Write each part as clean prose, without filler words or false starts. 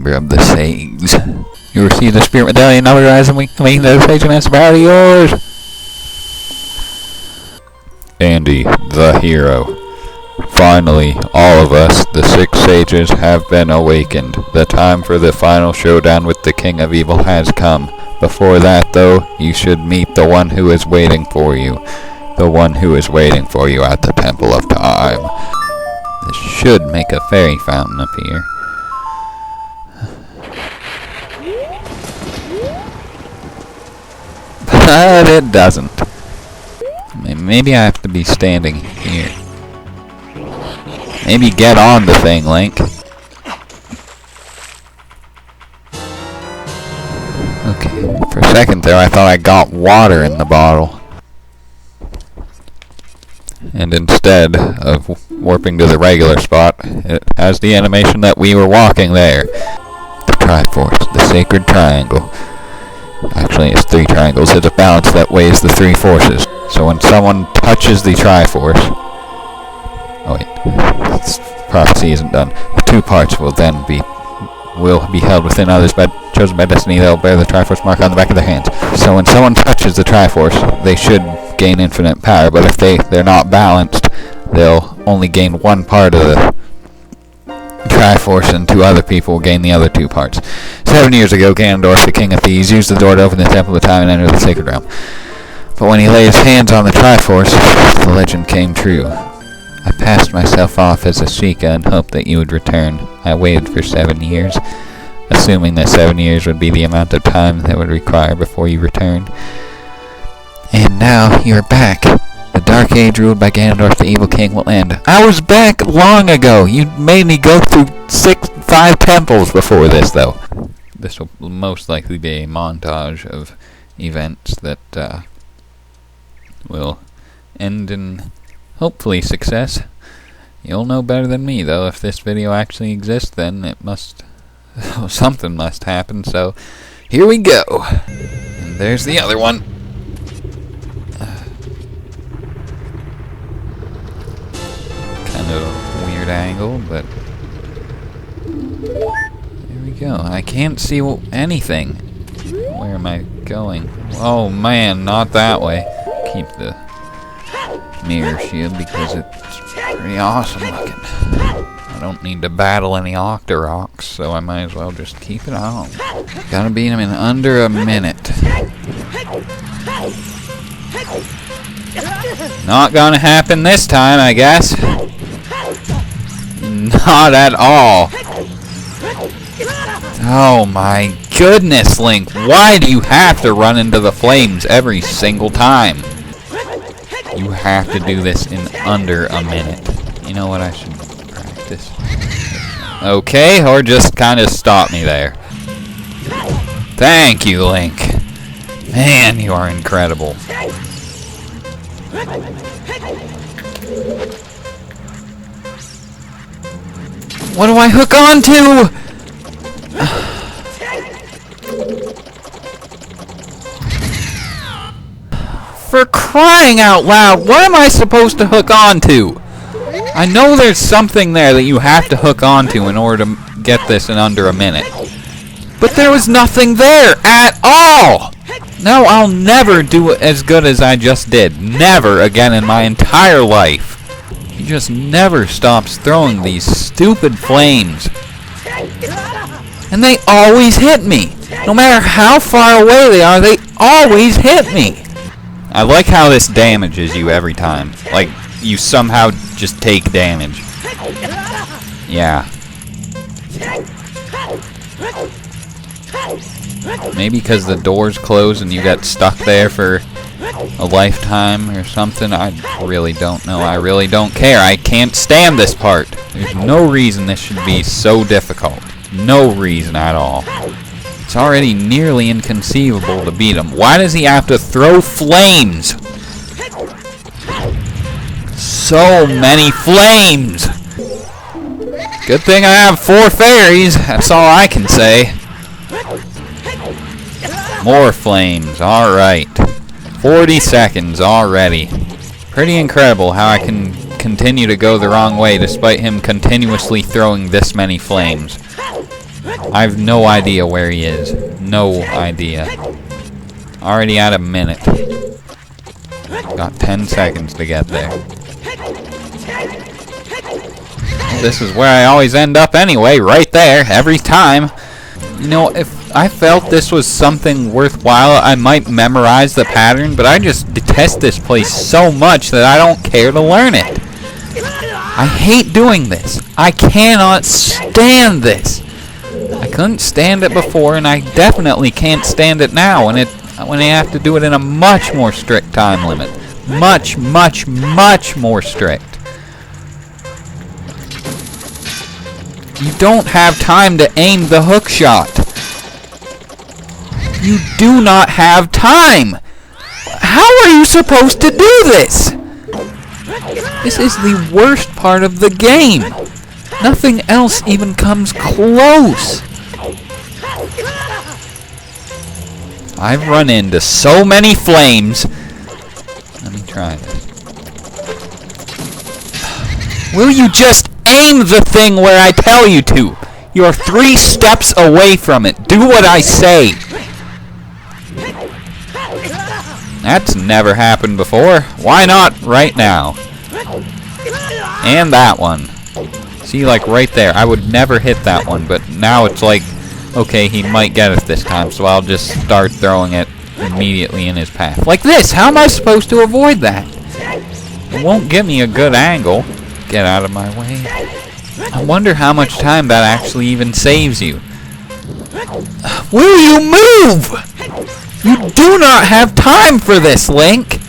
Chamber of the Sage. You receive the Spirit Medallion, otherwise and we claim that the Sage and power yours. Andy, the hero. Finally, all of us, the 6 sages, have been awakened. The time for the final showdown with the King of Evil has come. Before that, though, you should meet the one who is waiting for you. The one who is waiting for you at the Temple of Time. This should make a fairy fountain appear. But it doesn't. Maybe I have to be standing here. Maybe get on the thing, Link. Okay, for a second there I thought I got water in the bottle. And instead of warping to the regular spot, it has the animation that we were walking there. The Triforce, the Sacred Triangle. Actually, it's 3 triangles. It's a balance that weighs the 3 forces. So when someone touches the Triforce... Oh wait, this prophecy isn't done. The 2 parts will then be held within others chosen by destiny. They'll bear the Triforce mark on the back of their hands. So when someone touches the Triforce, they should gain infinite power. But if they're not balanced, they'll only gain 1 part of the Triforce, and 2 other people will gain the other 2 parts. 7 years ago, Ganondorf, the King of Thieves, used the door to open the Temple of Time and enter the Sacred Realm. But when he laid his hands on the Triforce, the legend came true. I passed myself off as a Sheikah and hoped that you would return. I waited for 7 years, assuming that 7 years would be the amount of time that would require before you returned. And now you're back. The Dark Age ruled by Ganondorf the Evil King will end. I was back long ago! You made me go through 5 temples before this, though. This will most likely be a montage of events that will end in hopefully success. You'll know better than me, though. If this video actually exists, then it must... something must happen, so here we go. And there's the other one. Kind of a weird angle, but... Here we go. I can't see anything. Where am I going? Oh man, not that way. Keep the mirror shield because it's pretty awesome looking. I don't need to battle any Octoroks, so I might as well just keep it on. Gotta beat him in under a minute. Not gonna happen this time, I guess. Not at all. Oh my goodness, Link. Why do you have to run into the flames every single time? You have to do this in under a minute. You know what, I should practice. Okay, or just kind of stop me there. Thank you, Link. Man, you are incredible. What do I hook on to? For crying out loud, what am I supposed to hook on to? I know there's something there that you have to hook on to in order to get this in under a minute. But there was nothing there at all! No, I'll never do it as good as I just did. Never again in my entire life. He just never stops throwing these stupid flames. And they always hit me. No matter how far away they are, they always hit me. I like how this damages you every time. Like, you somehow just take damage. Yeah. Maybe because the doors close and you got stuck there for a lifetime or something. I really don't know. I really don't care. I can't stand this part. There's no reason this should be so difficult. No reason at all. It's already nearly inconceivable to beat him. Why does he have to throw flames? So many flames! Good thing I have 4 fairies. That's all I can say. More flames. Alright. 40 seconds already. Pretty incredible how I can continue to go the wrong way despite him continuously throwing this many flames. I have no idea where he is. No idea. Already at a minute. Got 10 seconds to get there. This is where I always end up anyway, right there, every time. You know, if I felt this was something worthwhile, I might memorize the pattern, but I just detest this place so much that I don't care to learn it. I hate doing this. I cannot stand this. I couldn't stand it before, and I definitely can't stand it now when I have to do it in a much more strict time limit. Much, much, much more strict. You don't have time to aim the hook shot. You do not have time. How are you supposed to do this? This is the worst part of the game. Nothing else even comes close. I've run into so many flames. Let me try this. Will you just aim the thing where I tell you to? You're 3 steps away from it. Do what I say. That's never happened before. Why not right now? And that one. See, like right there. I would never hit that one, but now it's like, okay, he might get it this time, so I'll just start throwing it immediately in his path. Like this! How am I supposed to avoid that? It won't give me a good angle. Get out of my way. I wonder how much time that actually even saves you. Will you move? You do not have time for this, Link!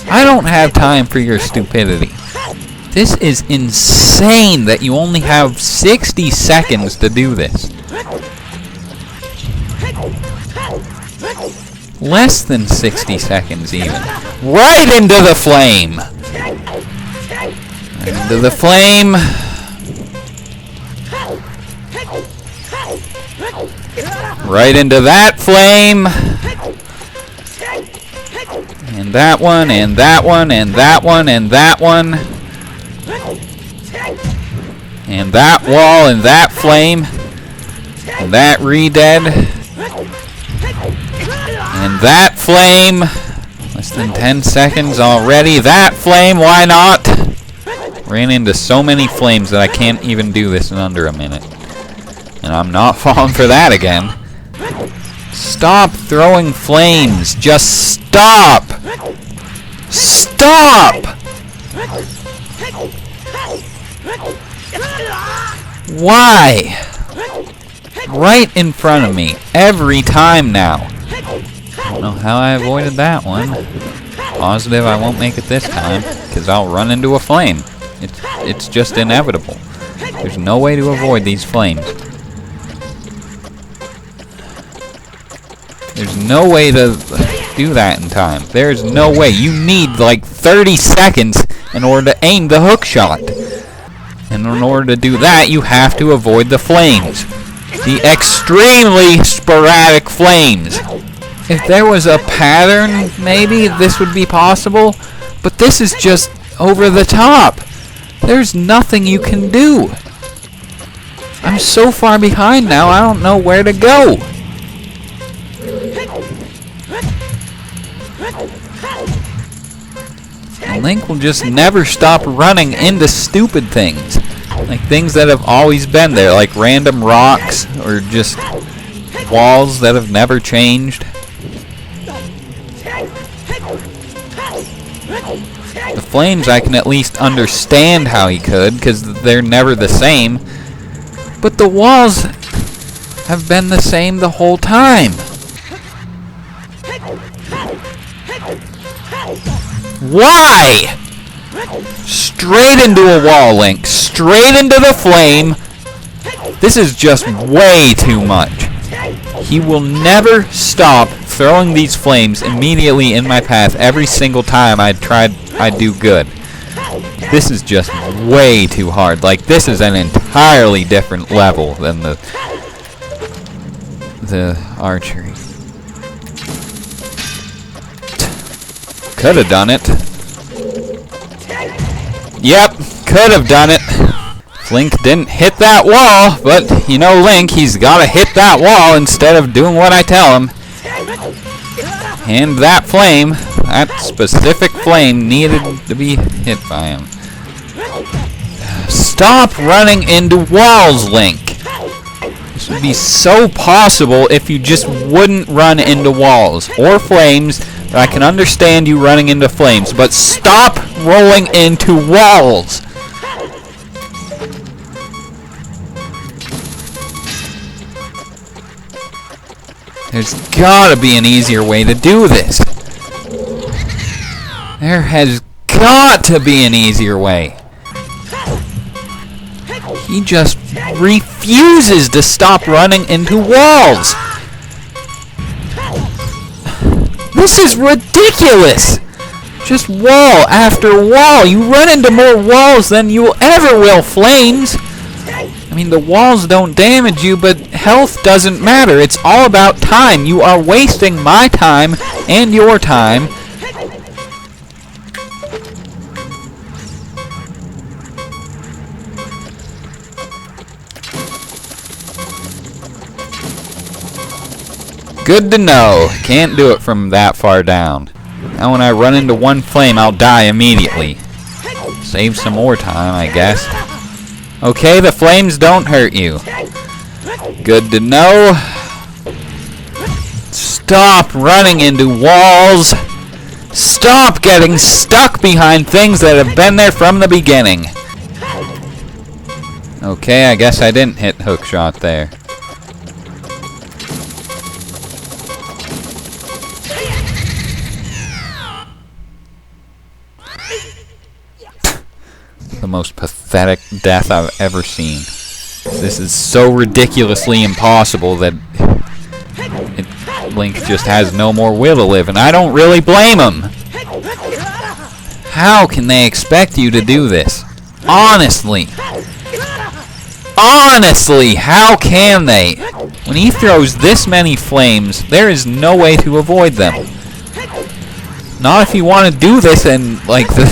I don't have time for your stupidity. This is insane that you only have 60 seconds to do this. Less than 60 seconds even. Right into the flame! Right into the flame. Right into that flame. And that one, and that one, and that one, and that one. And that wall, and that flame. And that re-dead. And that flame. Less than 10 seconds already. That flame, why not? Ran into so many flames that I can't even do this in under a minute. And I'm not falling for that again. Stop throwing flames. Just stop. Stop! Why? Right in front of me. Every time now. I don't know how I avoided that one. Positive I won't make it this time, because I'll run into a flame. It's just inevitable. There's no way to avoid these flames. There's no way to do that in time. There's no way. You need like 30 seconds in order to aim the hook shot. And in order to do that, you have to avoid the flames. The extremely sporadic flames. If there was a pattern, maybe this would be possible. But this is just over the top. There's nothing you can do. I'm so far behind now, I don't know where to go. And Link will just never stop running into stupid things. Like things that have always been there, like random rocks or just walls that have never changed. The flames I can at least understand how he could, because they're never the same. But the walls have been the same the whole time. Why? Straight into a wall, Link. Straight into the flame. This is just way too much. He will never stop throwing these flames immediately in my path every single time I do good. This is just way too hard. Like, this is an entirely different level than the archery. Could have done it. Yep, could have done it. Link didn't hit that wall, but you know Link, he's gotta hit that wall instead of doing what I tell him. And that flame, that specific flame, needed to be hit by him. Stop running into walls, Link! This would be so possible if you just wouldn't run into walls or flames. I can understand you running into flames, but stop rolling into walls! There's gotta be an easier way to do this. There has got to be an easier way. He just refuses to stop running into walls. This is ridiculous. Just wall after wall. You run into more walls than you ever will flames. I mean, the walls don't damage you, but health doesn't matter. It's all about time. You are wasting my time and your time. Good to know. Can't do it from that far down. Now when I run into one flame, I'll die immediately. Save some more time, I guess. Okay, the flames don't hurt you. Good to know. Stop running into walls. Stop getting stuck behind things that have been there from the beginning. Okay, I guess I didn't hit hookshot there. The most pathetic death I've ever seen. This is so ridiculously impossible that Link just has no more will to live, and I don't really blame him. How can they expect you to do this? Honestly. Honestly, how can they? When he throws this many flames, there is no way to avoid them. Not if you want to do this in, like, the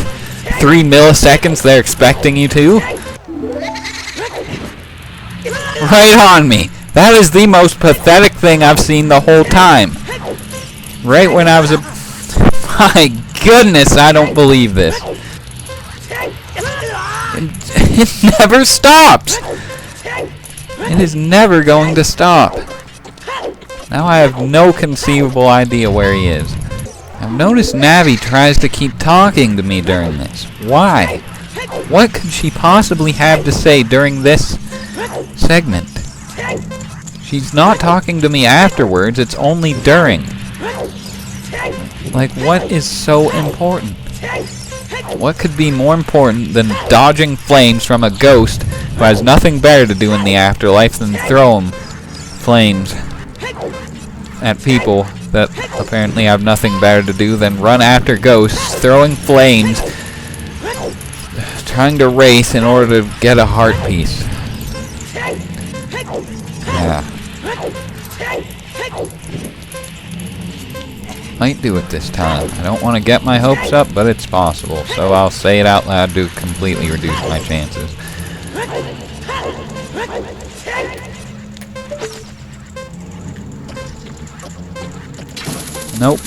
3 milliseconds they're expecting you to. Right on me. That is the most pathetic thing I've seen the whole time. Right when I was My goodness, I don't believe this. It never stops. It is never going to stop. Now I have no conceivable idea where he is. I've noticed Navi tries to keep talking to me during this. Why? What could she possibly have to say during this segment? She's not talking to me afterwards, it's only during. Like, what is so important? What could be more important than dodging flames from a ghost who has nothing better to do in the afterlife than throw flames at people that apparently have nothing better to do than run after ghosts, throwing flames, trying to race in order to get a heart piece. Yeah. Might do it this time. I don't want to get my hopes up, but it's possible. So I'll say it out loud to completely reduce my chances. Nope.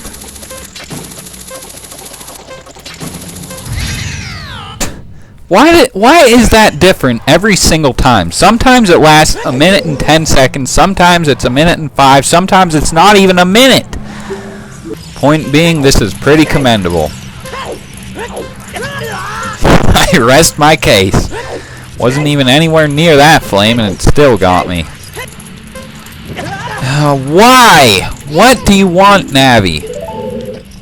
Why is that different every single time? Sometimes it lasts a minute and 10 seconds, sometimes it's a minute and 5, sometimes it's not even a minute. Point being, this is pretty commendable. I rest my case. Wasn't even anywhere near that flame and it still got me. Why? What do you want, Navi?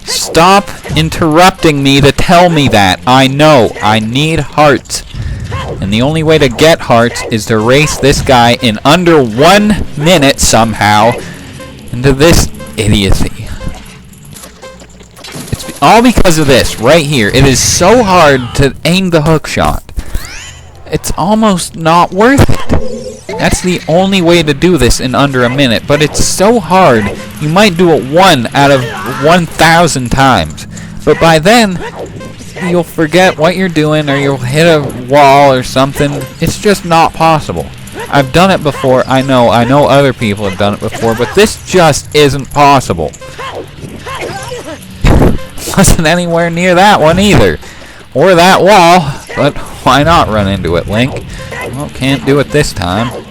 Stop interrupting me to tell me that. I know. I need hearts. And the only way to get hearts is to race this guy in under 1 minute somehow into this idiocy. It's all because of this right here. It is so hard to aim the hook shot. It's almost not worth it. That's the only way to do this in under a minute, but it's so hard, you might do it 1 out of 1,000 times. But by then, you'll forget what you're doing, or you'll hit a wall or something. It's just not possible. I've done it before. I know other people have done it before, but this just isn't possible. Wasn't anywhere near that one either. Or that wall, but why not run into it, Link? Well, can't do it this time.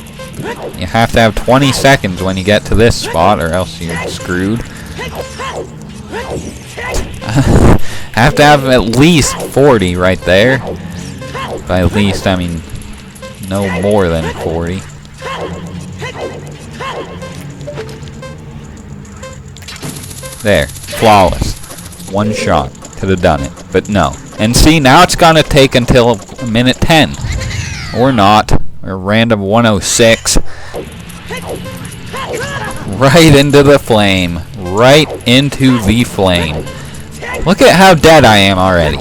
You have to have 20 seconds when you get to this spot, or else you're screwed. Have to have at least 40 right there. By at least, I mean, no more than 40. There, flawless. One shot, could have done it, but no. And see, now it's gonna take until minute 10. Or not, or random 106. Right into the flame. Right into the flame. Look at how dead I am already.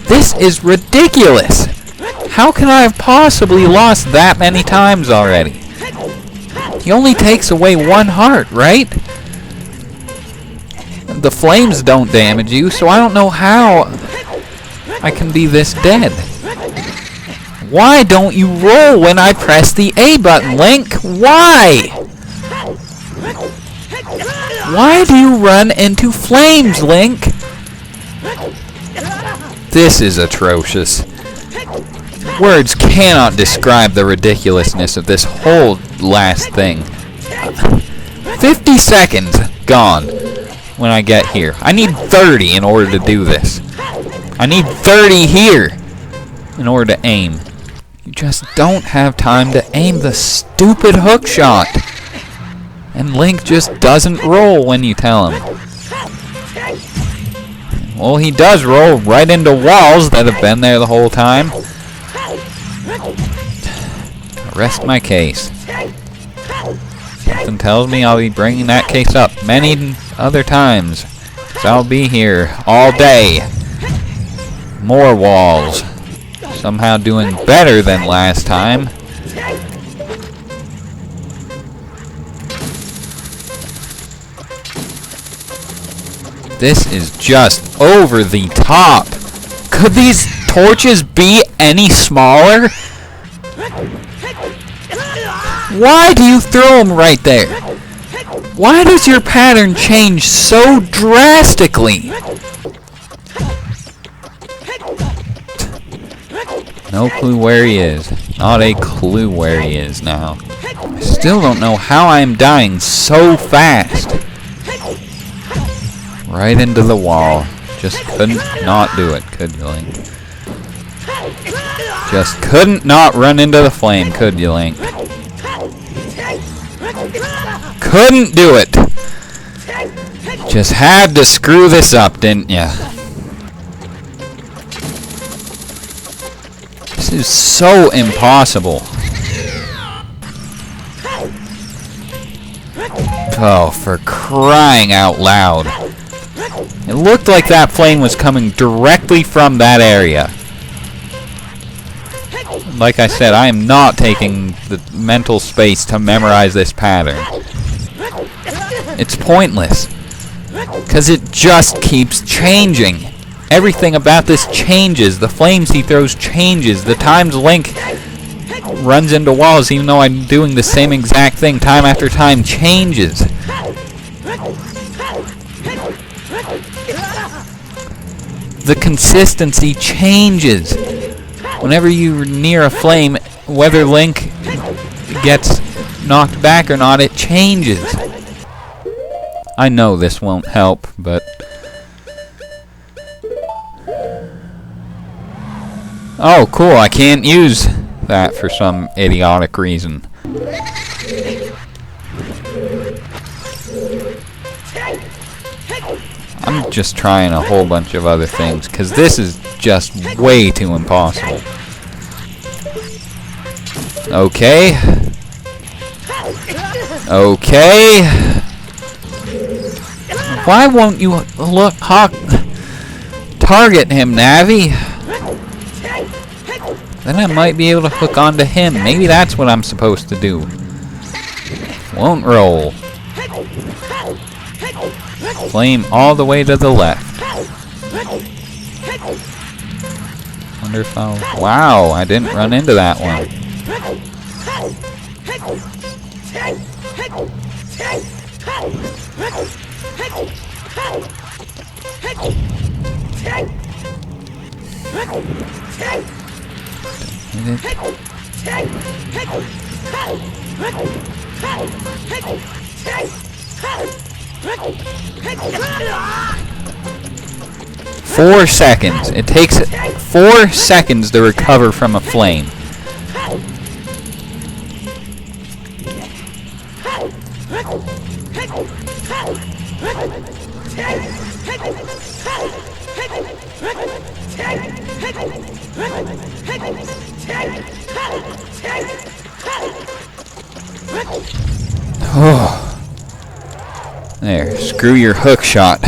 This is ridiculous. How can I have possibly lost that many times already? He only takes away one heart, right? The flames don't damage you, so I don't know how I can be this dead. Why don't you roll when I press the A button, Link? Why? Why do you run into flames, Link? This is atrocious. Words cannot describe the ridiculousness of this whole last thing. 50 seconds gone when I get here. I need 30 in order to do this. I need 30 here in order to aim. You just don't have time to aim the stupid hook shot. And Link just doesn't roll when you tell him. Well, he does roll right into walls that have been there the whole time. Rest my case. Something tells me I'll be bringing that case up many other times. So I'll be here all day. More walls. Somehow doing better than last time. This is just over the top. Could these torches be any smaller? Why do you throw them right there? Why does your pattern change so drastically? No clue where he is. Not a clue where he is now. I still don't know how I'm dying so fast. Right into the wall. Just couldn't not do it, could you, Link? Just couldn't not run into the flame, could you, Link? Couldn't do it! Just had to screw this up, didn't ya? This is so impossible. Oh, for crying out loud. It looked like that flame was coming directly from that area. Like I said, I am not taking the mental space to memorize this pattern. It's pointless. Because it just keeps changing. Everything about this changes. The flames he throws changes. The times Link runs into walls, even though I'm doing the same exact thing time after time, changes. The consistency changes. Whenever you're near a flame, whether Link gets knocked back or not, it changes. I know this won't help, but... Oh, cool, I can't use that for some idiotic reason. I'm just trying a whole bunch of other things, because this is just way too impossible. Okay. Okay. Why won't you look target him, Navi? Then I might be able to hook onto him. Maybe that's what I'm supposed to do. Won't roll. Flame all the way to the left. wonder if I'll... Wow, I didn't run into that one. Four seconds. It takes 4 seconds to recover from a flame. Oh. There, screw your hook shot.